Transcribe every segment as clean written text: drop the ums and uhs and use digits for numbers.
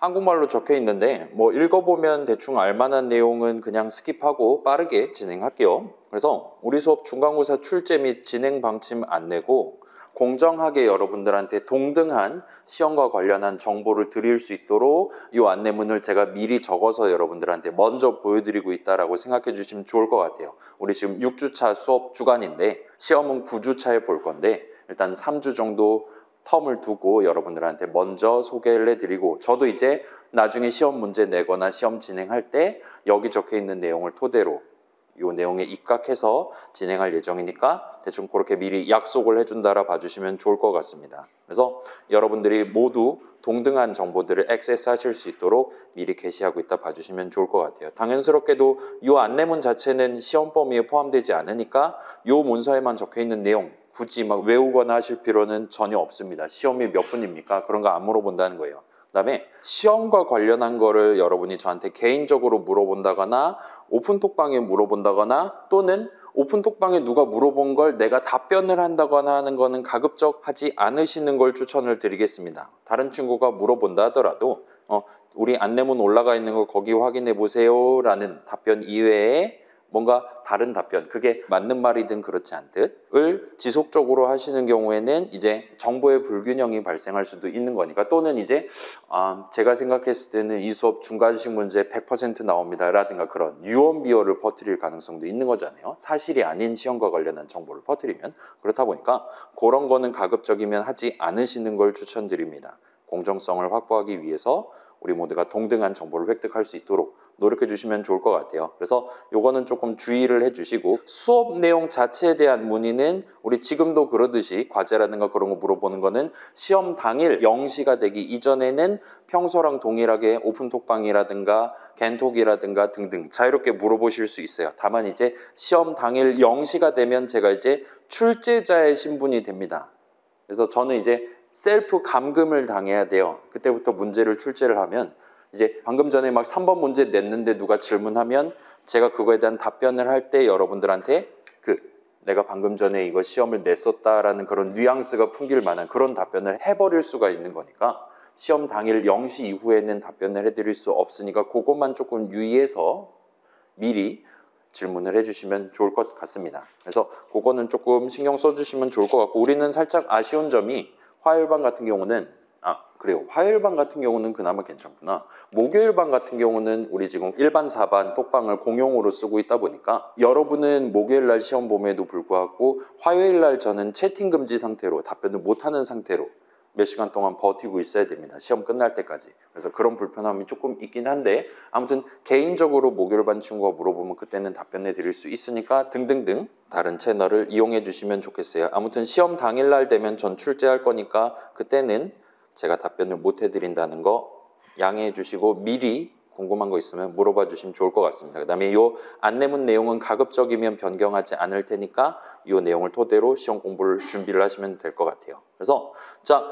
한국말로 적혀 있는데 뭐 읽어보면 대충 알만한 내용은 그냥 스킵하고 빠르게 진행할게요. 그래서 우리 수업 중간고사 출제 및 진행 방침 안내고 공정하게 여러분들한테 동등한 시험과 관련한 정보를 드릴 수 있도록 이 안내문을 제가 미리 적어서 여러분들한테 먼저 보여드리고 있다라고 생각해 주시면 좋을 것 같아요. 우리 지금 6주차 수업 주간인데 시험은 9주차에 볼 건데 일단 3주 정도 텀을 두고 여러분들한테 먼저 소개를 해드리고 저도 이제 나중에 시험 문제 내거나 시험 진행할 때 여기 적혀 있는 내용을 토대로 이 내용에 입각해서 진행할 예정이니까 대충 그렇게 미리 약속을 해준다라 봐주시면 좋을 것 같습니다. 그래서 여러분들이 모두 동등한 정보들을 액세스하실 수 있도록 미리 게시하고 있다 봐주시면 좋을 것 같아요. 당연스럽게도 이 안내문 자체는 시험 범위에 포함되지 않으니까 이 문서에만 적혀있는 내용 굳이 막 외우거나 하실 필요는 전혀 없습니다. 시험이 몇 분입니까? 그런 거 안 물어본다는 거예요. 그다음에 시험과 관련한 거를 여러분이 저한테 개인적으로 물어본다거나 오픈톡방에 물어본다거나 또는 오픈톡방에 누가 물어본 걸 내가 답변을 한다거나 하는 거는 가급적 하지 않으시는 걸 추천을 드리겠습니다. 다른 친구가 물어본다 하더라도 우리 안내문 올라가 있는 거 거기 확인해 보세요 라는 답변 이외에 뭔가 다른 답변, 그게 맞는 말이든 그렇지 않듯을 지속적으로 하시는 경우에는 이제 정보의 불균형이 발생할 수도 있는 거니까 또는 이제 제가 생각했을 때는 이 수업 중간식 문제 100% 나옵니다 라든가 그런 유언비어를 퍼뜨릴 가능성도 있는 거잖아요. 사실이 아닌 시험과 관련한 정보를 퍼뜨리면. 그렇다 보니까 그런 거는 가급적이면 하지 않으시는 걸 추천드립니다. 공정성을 확보하기 위해서 우리 모두가 동등한 정보를 획득할 수 있도록 노력해 주시면 좋을 것 같아요. 그래서 요거는 조금 주의를 해 주시고 수업 내용 자체에 대한 문의는 우리 지금도 그러듯이 과제라든가 그런 거 물어보는 거는 시험 당일 0시가 되기 이전에는 평소랑 동일하게 오픈톡방이라든가 겐톡이라든가 등등 자유롭게 물어보실 수 있어요. 다만 이제 시험 당일 0시가 되면 제가 이제 출제자의 신분이 됩니다. 그래서 저는 이제 셀프 감금을 당해야 돼요. 그때부터 문제를 출제를 하면 이제 방금 전에 막 3번 문제 냈는데 누가 질문하면 제가 그거에 대한 답변을 할 때 여러분들한테 내가 방금 전에 이거 시험을 냈었다라는 그런 뉘앙스가 풍길 만한 그런 답변을 해버릴 수가 있는 거니까 시험 당일 0시 이후에는 답변을 해드릴 수 없으니까 그것만 조금 유의해서 미리 질문을 해주시면 좋을 것 같습니다. 그래서 그거는 조금 신경 써주시면 좋을 것 같고 우리는 살짝 아쉬운 점이 화요일반 같은 경우는 그래요. 화요일반 같은 경우는 그나마 괜찮구나. 목요일반 같은 경우는 우리 지금 일반 4반 톡방을 공용으로 쓰고 있다 보니까 여러분은 목요일날 시험 봄에도 불구하고 화요일날 저는 채팅 금지 상태로 답변을 못하는 상태로 몇 시간 동안 버티고 있어야 됩니다. 시험 끝날 때까지. 그래서 그런 불편함이 조금 있긴 한데 아무튼 개인적으로 목요일반 친구가 물어보면 그때는 답변해 드릴 수 있으니까 등등등 다른 채널을 이용해 주시면 좋겠어요. 아무튼 시험 당일날 되면 전 출제할 거니까 그때는 제가 답변을 못 해드린다는 거 양해해 주시고 미리 궁금한 거 있으면 물어봐 주시면 좋을 것 같습니다. 그 다음에 이 안내문 내용은 가급적이면 변경하지 않을 테니까 이 내용을 토대로 시험 공부를 준비를 하시면 될 것 같아요. 그래서 자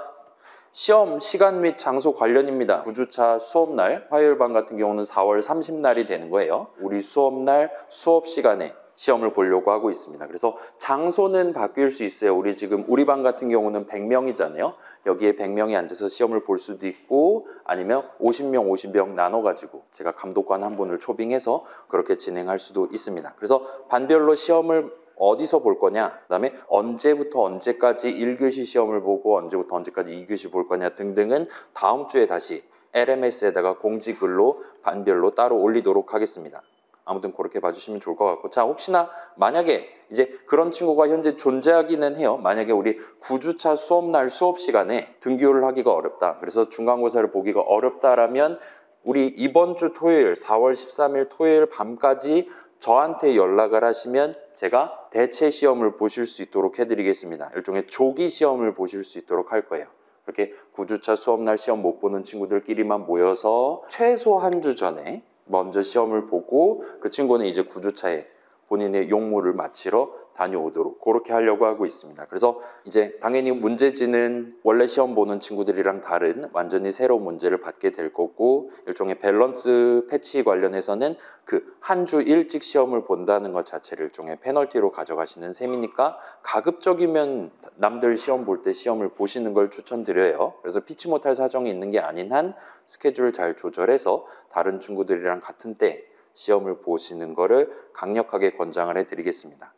시험 시간 및 장소 관련입니다. 9주차 수업날 화요일반 같은 경우는 4월 30날이 되는 거예요. 우리 수업날 수업 시간에 시험을 보려고 하고 있습니다. 그래서 장소는 바뀔 수 있어요. 우리 지금 우리 반 같은 경우는 100명이잖아요. 여기에 100명이 앉아서 시험을 볼 수도 있고 아니면 50명 50명 나눠가지고 제가 감독관 한 분을 초빙해서 그렇게 진행할 수도 있습니다. 그래서 반별로 시험을 어디서 볼 거냐, 그 다음에 언제부터 언제까지 1교시 시험을 보고 언제부터 언제까지 2교시 볼 거냐 등등은 다음 주에 다시 LMS에다가 공지글로 반별로 따로 올리도록 하겠습니다. 아무튼 그렇게 봐주시면 좋을 것 같고 자 혹시나 만약에 이제 그런 친구가 현재 존재하기는 해요. 만약에 우리 9주차 수업날 수업 시간에 등교를 하기가 어렵다. 그래서 중간고사를 보기가 어렵다라면 우리 이번 주 토요일 4월 13일 토요일 밤까지 저한테 연락을 하시면 제가 대체 시험을 보실 수 있도록 해드리겠습니다. 일종의 조기 시험을 보실 수 있도록 할 거예요. 그렇게 9주차 수업날 시험 못 보는 친구들끼리만 모여서 최소 한 주 전에 먼저 시험을 보고 그 친구는 이제 9주차에 본인의 용무를 마치러 다녀오도록 그렇게 하려고 하고 있습니다. 그래서 이제 당연히 문제지는 원래 시험 보는 친구들이랑 다른 완전히 새로운 문제를 받게 될 거고, 일종의 밸런스 패치 관련해서는 그 한 주 일찍 시험을 본다는 것 자체를 일종의 페널티로 가져가시는 셈이니까 가급적이면 남들 시험 볼 때 시험을 보시는 걸 추천드려요. 그래서 피치 못할 사정이 있는 게 아닌 한 스케줄 잘 조절해서 다른 친구들이랑 같은 때 시험을 보시는 거를 강력하게 권장을 해드리겠습니다.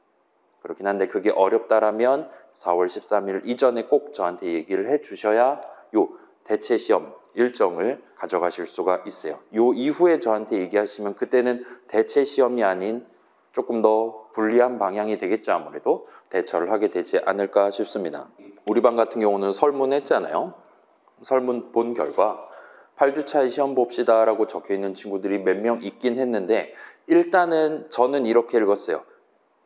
그렇긴 한데 그게 어렵다라면 4월 13일 이전에 꼭 저한테 얘기를 해주셔야 요 대체 시험 일정을 가져가실 수가 있어요. 요 이후에 저한테 얘기하시면 그때는 대체 시험이 아닌 조금 더 불리한 방향이 되겠죠. 아무래도 대처를 하게 되지 않을까 싶습니다. 우리 반 같은 경우는 설문했잖아요. 설문 본 결과 8주차에 시험 봅시다 라고 적혀있는 친구들이 몇 명 있긴 했는데, 일단은 저는 이렇게 읽었어요.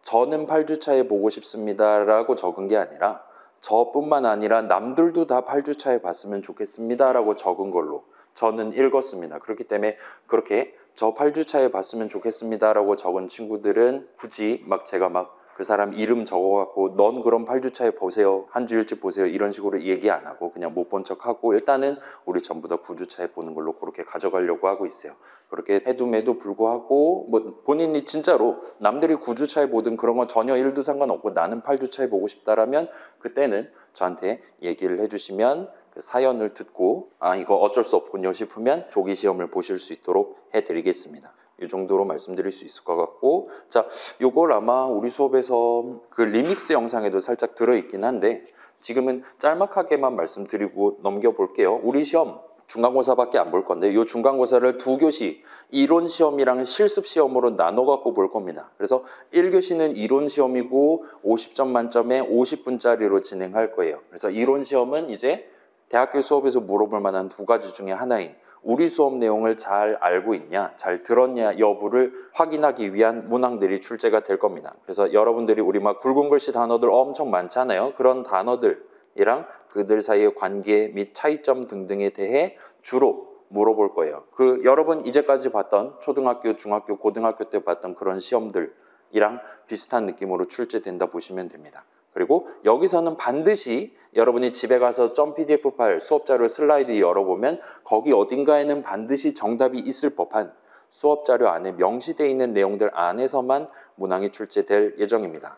저는 8주차에 보고 싶습니다 라고 적은 게 아니라 저뿐만 아니라 남들도 다 8주차에 봤으면 좋겠습니다 라고 적은 걸로 저는 읽었습니다. 그렇기 때문에 그렇게 저 8주차에 봤으면 좋겠습니다 라고 적은 친구들은 굳이 막 제가 막 그 사람 이름 적어갖고 넌 그럼 8주차에 보세요, 한 주 일찍 보세요 이런 식으로 얘기 안 하고 그냥 못 본 척하고 일단은 우리 전부 다 9주차에 보는 걸로 그렇게 가져가려고 하고 있어요. 그렇게 해둠에도 불구하고 뭐 본인이 진짜로 남들이 9주차에 보든 그런 건 전혀 일도 상관없고 나는 8주차에 보고 싶다라면 그때는 저한테 얘기를 해주시면 그 사연을 듣고 아 이거 어쩔 수 없군요 싶으면 조기 시험을 보실 수 있도록 해드리겠습니다. 이 정도로 말씀드릴 수 있을 것 같고, 자, 요걸 아마 우리 수업에서 그 리믹스 영상에도 살짝 들어있긴 한데 지금은 짤막하게만 말씀드리고 넘겨볼게요. 우리 시험 중간고사밖에 안 볼 건데 이 중간고사를 2교시 이론 시험이랑 실습 시험으로 나눠 갖고 볼 겁니다. 그래서 1교시는 이론 시험이고 50점 만점에 50분짜리로 진행할 거예요. 그래서 이론 시험은 이제 대학교 수업에서 물어볼 만한 2가지 중에 하나인 우리 수업 내용을 잘 알고 있냐, 잘 들었냐 여부를 확인하기 위한 문항들이 출제가 될 겁니다. 그래서 여러분들이 우리 막 굵은 글씨 단어들 엄청 많잖아요. 그런 단어들이랑 그들 사이의 관계 및 차이점 등등에 대해 주로 물어볼 거예요. 그 여러분 이제까지 봤던 초등학교, 중학교, 고등학교 때 봤던 그런 시험들이랑 비슷한 느낌으로 출제된다 보시면 됩니다. 그리고 여기서는 반드시 여러분이 집에 가서 .pdf 파일 수업자료 슬라이드 열어보면 거기 어딘가에는 반드시 정답이 있을 법한 수업자료 안에 명시되어 있는 내용들 안에서만 문항이 출제될 예정입니다.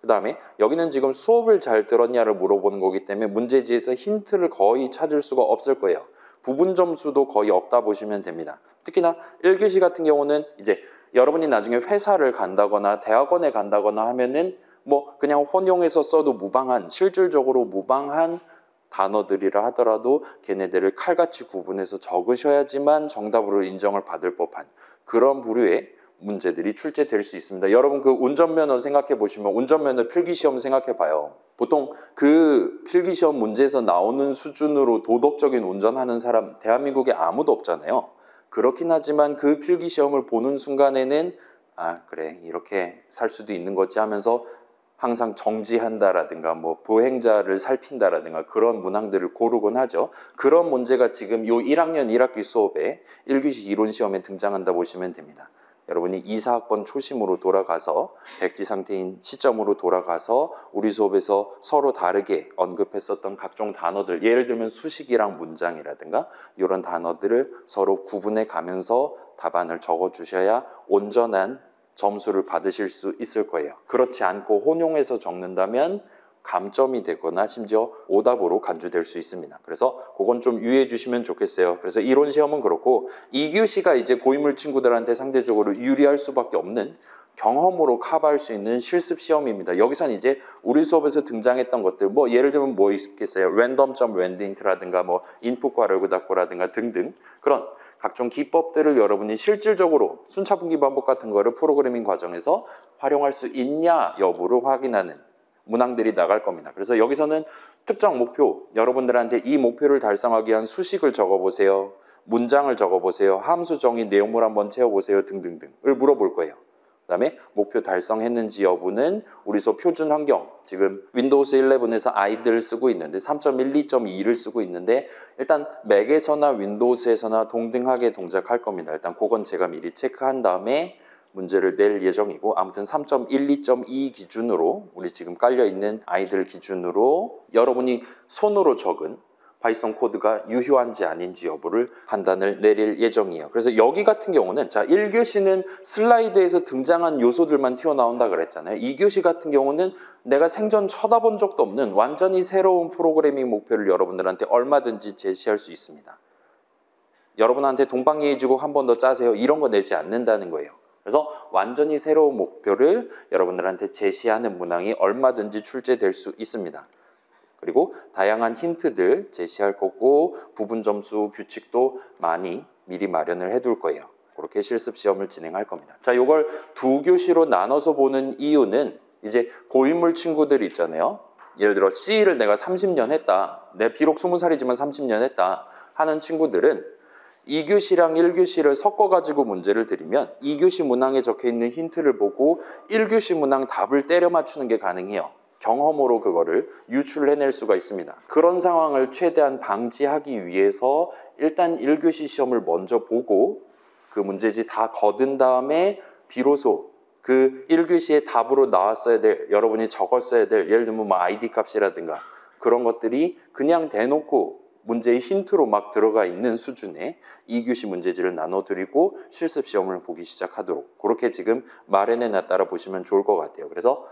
그 다음에 여기는 지금 수업을 잘 들었냐를 물어보는 거기 때문에 문제지에서 힌트를 거의 찾을 수가 없을 거예요. 부분 점수도 거의 없다 보시면 됩니다. 특히나 1교시 같은 경우는 이제 여러분이 나중에 회사를 간다거나 대학원에 간다거나 하면은 뭐 그냥 혼용해서 써도 무방한, 실질적으로 무방한 단어들이라 하더라도 걔네들을 칼같이 구분해서 적으셔야지만 정답으로 인정을 받을 법한 그런 부류의 문제들이 출제될 수 있습니다. 여러분 그 운전면허 생각해 보시면 운전면허 필기시험 생각해 봐요. 보통 그 필기시험 문제에서 나오는 수준으로 도덕적인 운전하는 사람 대한민국에 아무도 없잖아요. 그렇긴 하지만 그 필기시험을 보는 순간에는 아 그래 이렇게 살 수도 있는 거지 하면서 항상 정지한다라든가 뭐 보행자를 살핀다라든가 그런 문항들을 고르곤 하죠. 그런 문제가 지금 요 1학년 1학기 수업에 1교시 이론 시험에 등장한다 보시면 됩니다. 여러분이 2, 4학번 초심으로 돌아가서 백지 상태인 시점으로 돌아가서 우리 수업에서 서로 다르게 언급했었던 각종 단어들, 예를 들면 수식이랑 문장이라든가 이런 단어들을 서로 구분해 가면서 답안을 적어주셔야 온전한 점수를 받으실 수 있을 거예요. 그렇지 않고 혼용해서 적는다면 감점이 되거나 심지어 오답으로 간주될 수 있습니다. 그래서 그건 좀 유의해 주시면 좋겠어요. 그래서 이론 시험은 그렇고 2교시가 이제 고인물 친구들한테 상대적으로 유리할 수밖에 없는 경험으로 커버할 수 있는 실습 시험입니다. 여기선 이제 우리 수업에서 등장했던 것들 뭐 예를 들면 뭐 있겠어요? 랜덤점 랜딩트라든가 뭐 인풋 괄호 닫고라든가 등등 그런 각종 기법들을 여러분이 실질적으로 순차분기 반복 같은 거를 프로그래밍 과정에서 활용할 수 있냐 여부를 확인하는 문항들이 나갈 겁니다. 그래서 여기서는 특정 목표, 여러분들한테 이 목표를 달성하기 위한 수식을 적어보세요. 문장을 적어보세요. 함수 정의 내용물 한번 채워보세요. 등등등을 물어볼 거예요. 그 다음에 목표 달성했는지 여부는 우리 수업 표준 환경, 지금 윈도우스 11에서 아이들 쓰고 있는데 3.1, 2.2를 쓰고 있는데 일단 맥에서나 윈도우스에서나 동등하게 동작할 겁니다. 일단 그건 제가 미리 체크한 다음에 문제를 낼 예정이고 아무튼 3.12.2 기준으로 우리 지금 깔려있는 아이들 기준으로 여러분이 손으로 적은 파이썬 코드가 유효한지 아닌지 여부를 판단을 내릴 예정이에요. 그래서 여기 같은 경우는 자 1교시는 슬라이드에서 등장한 요소들만 튀어나온다 그랬잖아요. 2교시 같은 경우는 내가 생전 쳐다본 적도 없는 완전히 새로운 프로그래밍 목표를 여러분들한테 얼마든지 제시할 수 있습니다. 여러분한테 동방예의지국 한 번 더 짜세요. 이런 거 내지 않는다는 거예요. 그래서 완전히 새로운 목표를 여러분들한테 제시하는 문항이 얼마든지 출제될 수 있습니다. 그리고 다양한 힌트들 제시할 거고 부분 점수 규칙도 많이 미리 마련을 해둘 거예요. 그렇게 실습 시험을 진행할 겁니다. 자, 이걸 두 교시로 나눠서 보는 이유는 이제 고인물 친구들 있잖아요. 예를 들어 C를 내가 30년 했다. 내 비록 20살이지만 30년 했다 하는 친구들은 2교시랑 1교시를 섞어가지고 문제를 드리면 2교시 문항에 적혀있는 힌트를 보고 1교시 문항 답을 때려 맞추는 게 가능해요. 경험으로 그거를 유출해낼 수가 있습니다. 그런 상황을 최대한 방지하기 위해서 일단 1교시 시험을 먼저 보고 그 문제지 다 거둔 다음에 비로소 그 1교시의 답으로 나왔어야 될, 여러분이 적었어야 될, 예를 들면 뭐 ID 값이라든가 그런 것들이 그냥 대놓고 문제의 힌트로 막 들어가 있는 수준의 2교시 문제지를 나눠드리고 실습 시험을 보기 시작하도록 그렇게 지금 마련해놨다라 보시면 좋을 것 같아요. 그래서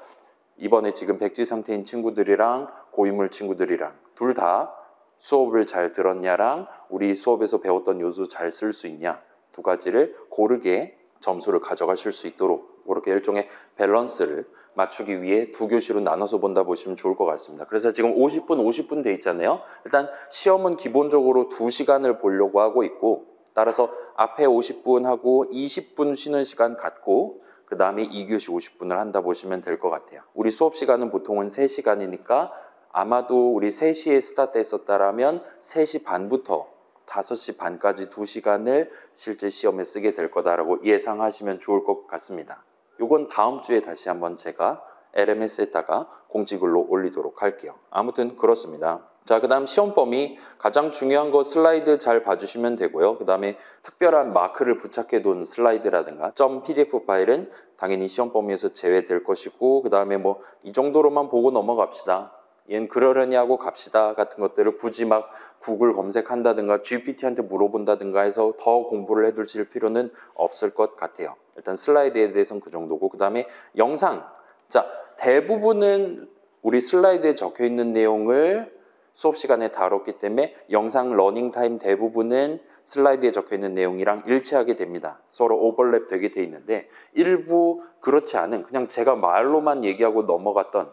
이번에 지금 백지 상태인 친구들이랑 고인물 친구들이랑 둘 다 수업을 잘 들었냐랑 우리 수업에서 배웠던 요소 잘 쓸 수 있냐 두 가지를 고르게 점수를 가져가실 수 있도록 그렇게 일종의 밸런스를 맞추기 위해 두 교시로 나눠서 본다 보시면 좋을 것 같습니다. 그래서 지금 50분 돼 있잖아요. 일단 시험은 기본적으로 2시간을 보려고 하고 있고 따라서 앞에 50분 하고 20분 쉬는 시간 갖고 그 다음에 2교시 50분을 한다 보시면 될 것 같아요. 우리 수업 시간은 보통은 3시간이니까 아마도 우리 3시에 스타트 했었다라면 3시 반부터 5시 반까지 2시간을 실제 시험에 쓰게 될 거다라고 예상하시면 좋을 것 같습니다. 이건 다음 주에 다시 한번 제가 LMS에다가 공지글로 올리도록 할게요. 아무튼 그렇습니다. 자, 그 다음 시험 범위 가장 중요한 거 슬라이드 잘 봐주시면 되고요. 그 다음에 특별한 마크를 부착해 둔 슬라이드라든가 .pdf 파일은 당연히 시험 범위에서 제외될 것이고 그 다음에 뭐 이 정도로만 보고 넘어갑시다. 얘는 그러려니 하고 갑시다 같은 것들을 굳이 막 구글 검색한다든가 GPT한테 물어본다든가 해서 더 공부를 해둘 필요는 없을 것 같아요. 일단 슬라이드에 대해서는 그 정도고 그 다음에 영상 자 대부분은 우리 슬라이드에 적혀 있는 내용을 수업 시간에 다뤘기 때문에 영상 러닝타임 대부분은 슬라이드에 적혀 있는 내용이랑 일치하게 됩니다. 서로 오버랩 되게 돼 있는데 일부 그렇지 않은 그냥 제가 말로만 얘기하고 넘어갔던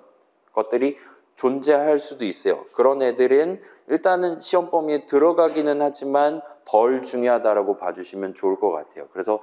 것들이 존재할 수도 있어요. 그런 애들은 일단은 시험 범위에 들어가기는 하지만 덜 중요하다라고 봐주시면 좋을 것 같아요. 그래서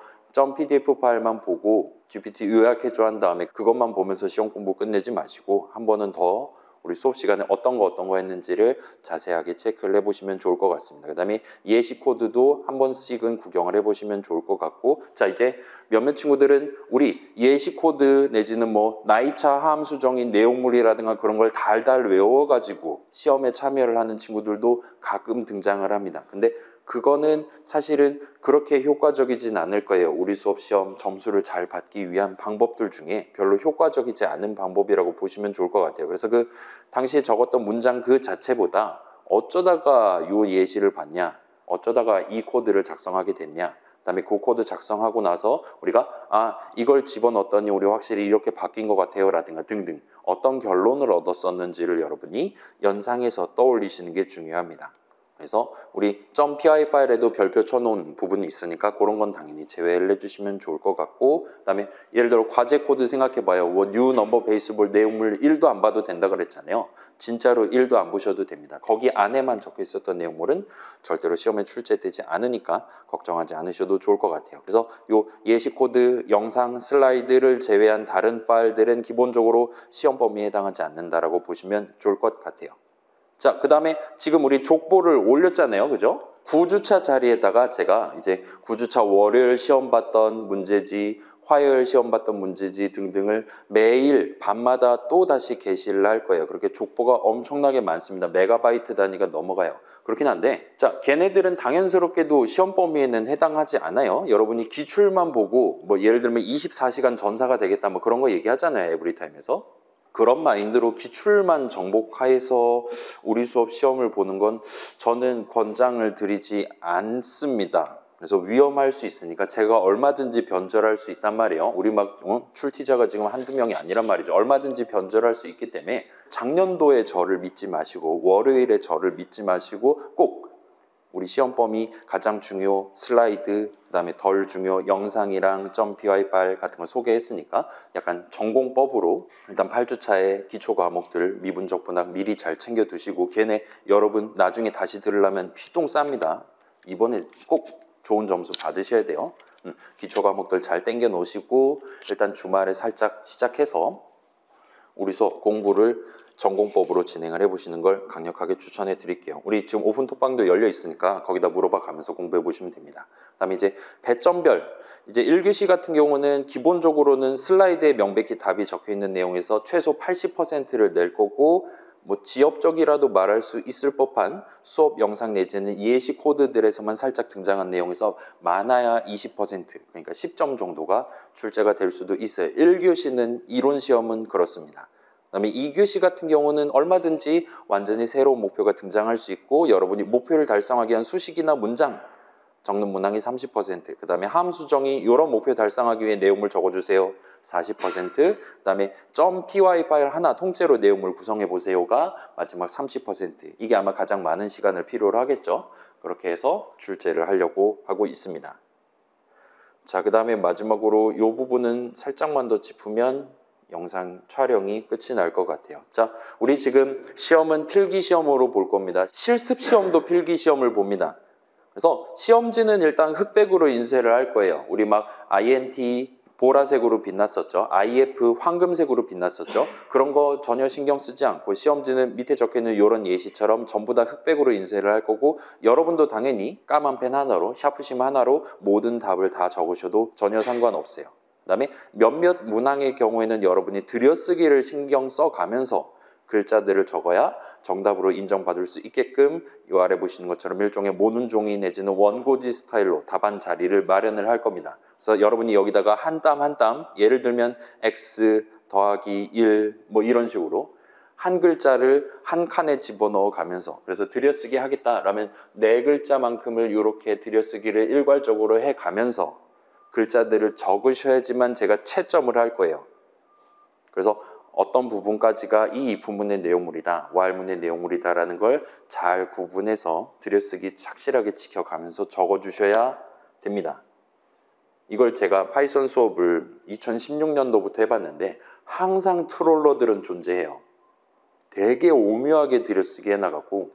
.pdf 파일만 보고 GPT 요약해줘 한 다음에 그것만 보면서 시험 공부 끝내지 마시고 한 번은 더 우리 수업 시간에 어떤 거 했는지를 자세하게 체크를 해보시면 좋을 것 같습니다. 그 다음에 예시 코드도 한 번씩은 구경을 해보시면 좋을 것 같고 자 이제 몇몇 친구들은 우리 예시 코드 내지는 뭐 나이차 함수정의 내용물이라든가 그런 걸 달달 외워가지고 시험에 참여를 하는 친구들도 가끔 등장을 합니다. 근데 그거는 사실은 그렇게 효과적이진 않을 거예요. 우리 수업 시험 점수를 잘 받기 위한 방법들 중에 별로 효과적이지 않은 방법이라고 보시면 좋을 것 같아요. 그래서 그 당시에 적었던 문장 그 자체보다 어쩌다가 요 예시를 봤냐, 어쩌다가 이 코드를 작성하게 됐냐, 그다음에 그 코드 작성하고 나서 우리가 이걸 집어넣었더니 우리 확실히 이렇게 바뀐 것 같아요 라든가 등등 어떤 결론을 얻었었는지를 여러분이 연상해서 떠올리시는 게 중요합니다. 그래서 우리 .py 파일에도 별표 쳐놓은 부분이 있으니까 그런 건 당연히 제외를 해주시면 좋을 것 같고 그 다음에 예를 들어 과제 코드 생각해봐요. 뭐 new number baseball 내용물 1도 안 봐도 된다 그랬잖아요. 진짜로 1도 안 보셔도 됩니다. 거기 안에만 적혀 있었던 내용물은 절대로 시험에 출제되지 않으니까 걱정하지 않으셔도 좋을 것 같아요. 그래서 요 예시 코드, 영상, 슬라이드를 제외한 다른 파일들은 기본적으로 시험 범위에 해당하지 않는다라고 보시면 좋을 것 같아요. 자, 그 다음에 지금 우리 족보를 올렸잖아요. 그죠? 9주차 자리에다가 제가 이제 9주차 월요일 시험 봤던 문제지, 화요일 시험 봤던 문제지 등등을 매일 밤마다 또 다시 게시를 할 거예요. 그렇게 족보가 엄청나게 많습니다. 메가바이트 단위가 넘어가요. 그렇긴 한데 자, 걔네들은 당연스럽게도 시험 범위에는 해당하지 않아요. 여러분이 기출만 보고 뭐 예를 들면 24시간 전사가 되겠다 뭐 그런 거 얘기하잖아요. 에브리타임에서. 그런 마인드로 기출만 정복해서 우리 수업 시험을 보는 건 저는 권장을 드리지 않습니다. 그래서 위험할 수 있으니까 제가 얼마든지 변절할 수 있단 말이에요. 우리 막 출티자가 지금 한두 명이 아니란 말이죠. 얼마든지 변절할 수 있기 때문에 작년도의 저를 믿지 마시고 월요일에 저를 믿지 마시고 꼭 우리 시험 범위 가장 중요 슬라이드, 그다음에 덜 중요 영상이랑 .py 파일 같은 걸 소개했으니까 약간 전공법으로 일단 8주차에 기초 과목들 미분적 분학 미리 잘 챙겨 두시고 걔네 여러분 나중에 다시 들으려면 피똥 쌉니다. 이번에 꼭 좋은 점수 받으셔야 돼요. 기초 과목들 잘 땡겨 놓으시고 일단 주말에 살짝 시작해서 우리 수업 공부를 전공법으로 진행을 해보시는 걸 강력하게 추천해 드릴게요. 우리 지금 오픈 톡방도 열려 있으니까 거기다 물어봐 가면서 공부해 보시면 됩니다. 그다음에 이제 배점별, 이제 1교시 같은 경우는 기본적으로는 슬라이드에 명백히 답이 적혀 있는 내용에서 최소 80%를 낼 거고 뭐 지엽적이라도 말할 수 있을 법한 수업 영상 내지는 예시 코드들에서만 살짝 등장한 내용에서 많아야 20% 그러니까 10점 정도가 출제가 될 수도 있어요. 1교시는 이론 시험은 그렇습니다. 그다음에 2교시 같은 경우는 얼마든지 완전히 새로운 목표가 등장할 수 있고 여러분이 목표를 달성하기 위한 수식이나 문장 적는 문항이 30%, 그 다음에 함수정의 이런 목표 달성하기 위해 내용물 적어주세요 40%, 그 다음에 .py 파일 하나 통째로 내용물 구성해 보세요가 마지막 30%. 이게 아마 가장 많은 시간을 필요로 하겠죠. 그렇게 해서 출제를 하려고 하고 있습니다. 자, 그 다음에 마지막으로 이 부분은 살짝만 더 짚으면 영상 촬영이 끝이 날 것 같아요. 자, 우리 지금 시험은 필기시험으로 볼 겁니다. 실습시험도 필기시험을 봅니다. 그래서 시험지는 일단 흑백으로 인쇄를 할 거예요. 우리 막 INT 보라색으로 빛났었죠. IF 황금색으로 빛났었죠. 그런 거 전혀 신경 쓰지 않고 시험지는 밑에 적혀있는 이런 예시처럼 전부 다 흑백으로 인쇄를 할 거고 여러분도 당연히 까만 펜 하나로 샤프심 하나로 모든 답을 다 적으셔도 전혀 상관없어요. 그 다음에 몇몇 문항의 경우에는 여러분이 들여쓰기를 신경 써가면서 글자들을 적어야 정답으로 인정받을 수 있게끔 이 아래 보시는 것처럼 일종의 모눈종이 내지는 원고지 스타일로 답안 자리를 마련을 할 겁니다. 그래서 여러분이 여기다가 한 땀 한 땀 예를 들면 x 더하기 1 뭐 이런 식으로 한 글자를 한 칸에 집어넣어 가면서 그래서 들여쓰기 하겠다라면 네 글자만큼을 이렇게 들여쓰기를 일괄적으로 해 가면서 글자들을 적으셔야지만 제가 채점을 할 거예요. 그래서 어떤 부분까지가 이 이품문의 내용물이다, 와할문의 내용물이다라는 걸 잘 구분해서 들여쓰기 착실하게 지켜가면서 적어주셔야 됩니다. 이걸 제가 파이썬 수업을 2016년도부터 해봤는데 항상 트롤러들은 존재해요. 되게 오묘하게 들여쓰기 해나가고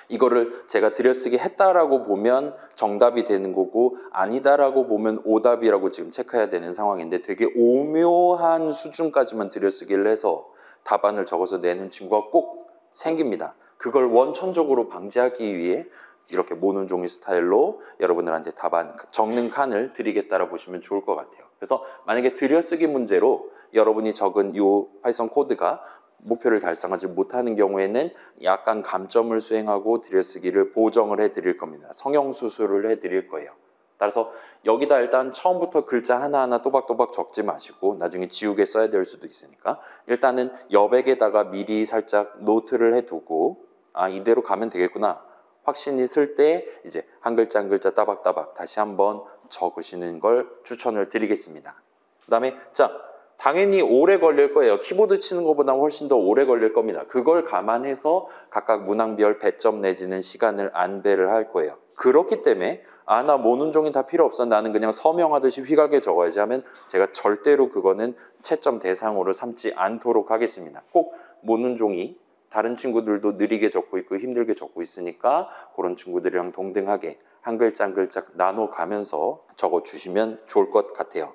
이거를 제가 들여쓰기 했다라고 보면 정답이 되는 거고 아니다라고 보면 오답이라고 지금 체크해야 되는 상황인데 되게 오묘한 수준까지만 들여쓰기를 해서 답안을 적어서 내는 친구가 꼭 생깁니다. 그걸 원천적으로 방지하기 위해 이렇게 모눈종이 스타일로 여러분들한테 답안 적는 칸을 드리겠다라 보시면 좋을 것 같아요. 그래서 만약에 들여쓰기 문제로 여러분이 적은 이 파이썬 코드가 목표를 달성하지 못하는 경우에는 약간 감점을 수행하고 들여쓰기를 보정을 해드릴 겁니다. 성형수술을 해드릴 거예요. 따라서 여기다 일단 처음부터 글자 하나하나 또박또박 적지 마시고 나중에 지우개 써야 될 수도 있으니까 일단은 여백에다가 미리 살짝 노트를 해두고 아 이대로 가면 되겠구나 확신이 쓸 때 이제 한 글자 한 글자 따박따박 다시 한번 적으시는 걸 추천을 드리겠습니다. 그 다음에 자 당연히 오래 걸릴 거예요. 키보드 치는 것보다 훨씬 더 오래 걸릴 겁니다. 그걸 감안해서 각각 문항별 배점 내지는 시간을 안배를 할 거예요. 그렇기 때문에 아 나 모눈종이 다 필요 없어 나는 그냥 서명하듯이 휘갈게 적어야지 하면 제가 절대로 그거는 채점 대상으로 삼지 않도록 하겠습니다. 꼭 모눈종이 다른 친구들도 느리게 적고 있고 힘들게 적고 있으니까 그런 친구들이랑 동등하게 한 글자 한 글자 나눠가면서 적어주시면 좋을 것 같아요.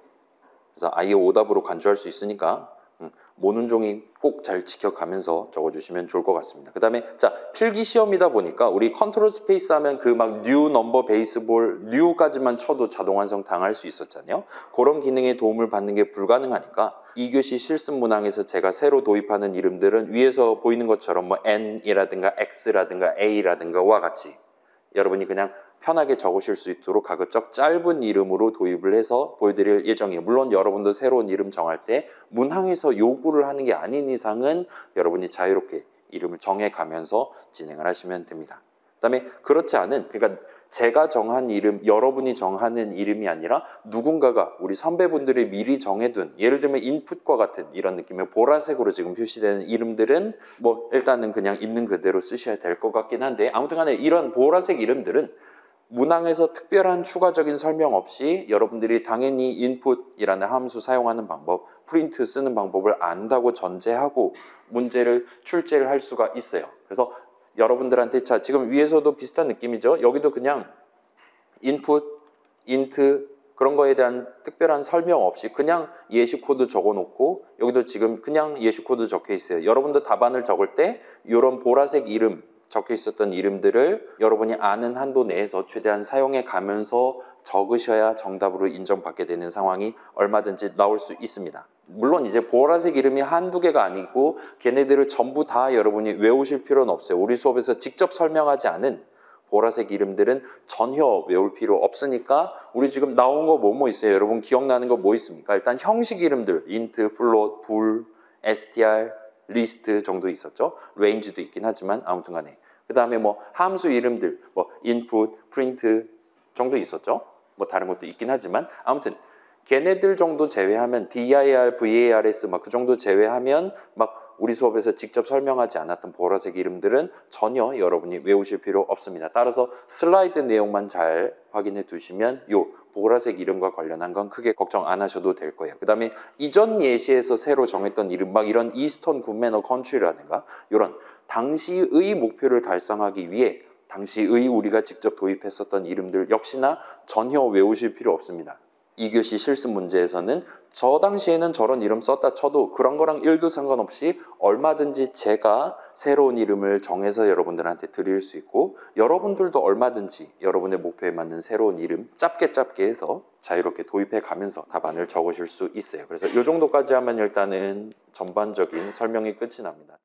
그래서 아예 오답으로 간주할 수 있으니까 모는 종이 꼭 잘 지켜가면서 적어주시면 좋을 것 같습니다. 그 다음에 자, 필기 시험이다 보니까 우리 컨트롤 스페이스 하면 그 막 뉴 넘버 베이스볼 뉴까지만 쳐도 자동 완성 당할 수 있었잖아요. 그런 기능의 도움을 받는 게 불가능하니까 2교시 실습 문항에서 제가 새로 도입하는 이름들은 위에서 보이는 것처럼 뭐 N이라든가 X라든가 A라든가와 같이 여러분이 그냥 편하게 적으실 수 있도록 가급적 짧은 이름으로 도입을 해서 보여드릴 예정이에요. 물론 여러분도 새로운 이름 정할 때 문항에서 요구를 하는 게 아닌 이상은 여러분이 자유롭게 이름을 정해가면서 진행을 하시면 됩니다. 그다음에 그렇지 않은, 그러니까 제가 정한 이름, 여러분이 정하는 이름이 아니라 누군가가 우리 선배분들이 미리 정해둔, 예를 들면 인풋과 같은 이런 느낌의 보라색으로 지금 표시되는 이름들은 뭐 일단은 그냥 있는 그대로 쓰셔야 될 것 같긴 한데, 아무튼 간에 이런 보라색 이름들은 문항에서 특별한 추가적인 설명 없이 여러분들이 당연히 input이라는 함수 사용하는 방법, 프린트 쓰는 방법을 안다고 전제하고 문제를 출제를 할 수가 있어요. 그래서 여러분들한테 자, 지금 위에서도 비슷한 느낌이죠. 여기도 그냥 input, int 그런 거에 대한 특별한 설명 없이 그냥 예시 코드 적어놓고, 여기도 지금 그냥 예시 코드 적혀 있어요. 여러분들 답안을 적을 때 이런 보라색 이름 적혀 있었던 이름들을 여러분이 아는 한도 내에서 최대한 사용해 가면서 적으셔야 정답으로 인정받게 되는 상황이 얼마든지 나올 수 있습니다. 물론 이제 보라색 이름이 한두 개가 아니고 걔네들을 전부 다 여러분이 외우실 필요는 없어요. 우리 수업에서 직접 설명하지 않은 보라색 이름들은 전혀 외울 필요 없으니까 우리 지금 나온 거 뭐 있어요? 여러분 기억나는 거 뭐 있습니까? 일단 형식 이름들 int, float, bool, str, list 정도 있었죠. range도 있긴 하지만 아무튼 간에 그 다음에 뭐 함수 이름들 뭐 input, print 정도 있었죠. 뭐 다른 것도 있긴 하지만 아무튼 걔네들 정도 제외하면 dir, vars 막 그 정도 제외하면 막 우리 수업에서 직접 설명하지 않았던 보라색 이름들은 전혀 여러분이 외우실 필요 없습니다. 따라서 슬라이드 내용만 잘 확인해 두시면 요 보라색 이름과 관련한 건 크게 걱정 안 하셔도 될 거예요. 그 다음에 이전 예시에서 새로 정했던 이름 막 이런 이스턴 굿매너 컨트리라든가 이런 당시의 목표를 달성하기 위해 당시의 우리가 직접 도입했었던 이름들 역시나 전혀 외우실 필요 없습니다. 2교시 실습 문제에서는 저 당시에는 저런 이름 썼다 쳐도 그런 거랑 1도 상관없이 얼마든지 제가 새로운 이름을 정해서 여러분들한테 드릴 수 있고, 여러분들도 얼마든지 여러분의 목표에 맞는 새로운 이름 짧게 해서 자유롭게 도입해 가면서 답안을 적으실 수 있어요. 그래서 이 정도까지 하면 일단은 전반적인 설명이 끝이 납니다.